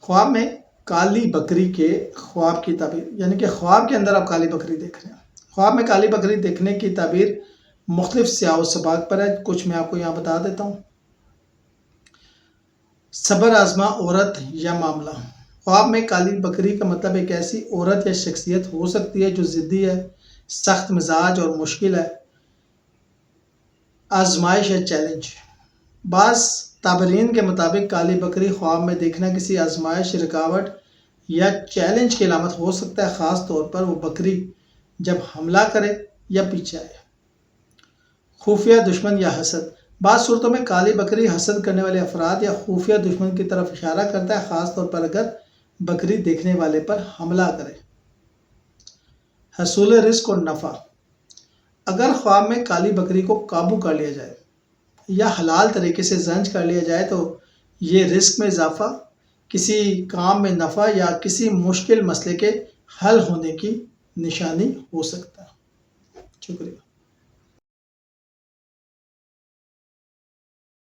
خواب میں کالی بکری کے خواب کی تعبیر، یعنی کہ خواب کے اندر آپ کالی بکری دیکھ رہے ہیں۔ خواب میں کالی بکری دیکھنے کی تعبیر مختلف سیاق و سباق پر ہے، کچھ میں آپ کو یہاں بتا دیتا ہوں۔ صبر آزما عورت یا معاملہ۔ خواب میں کالی بکری کا مطلب ایک ایسی عورت یا شخصیت ہو سکتی ہے جو ضدی ہے، سخت مزاج اور مشکل ہے، آزمائش یا چیلنج۔ بعض تابرین کے مطابق کالی بکری خواب میں دیکھنا کسی آزمائش، رکاوٹ یا چیلنج کی علامت ہو سکتا ہے، خاص طور پر وہ بکری جب حملہ کرے یا پیچھے آئے۔ خفیہ دشمن یا حسد۔ بعض صورتوں میں کالی بکری حسد کرنے والے افراد یا خفیہ دشمن کی طرف اشارہ کرتا ہے، خاص طور پر اگر بکری دیکھنے والے پر حملہ کرے۔ حصول رزق اور نفع۔ اگر خواب میں کالی بکری کو قابو کر لیا جائے یا حلال طریقے سے زنج کر لیا جائے تو یہ رزق میں اضافہ، کسی کام میں نفع یا کسی مشکل مسئلے کے حل ہونے کی نشانی ہو سکتا ہے۔ شکریہ۔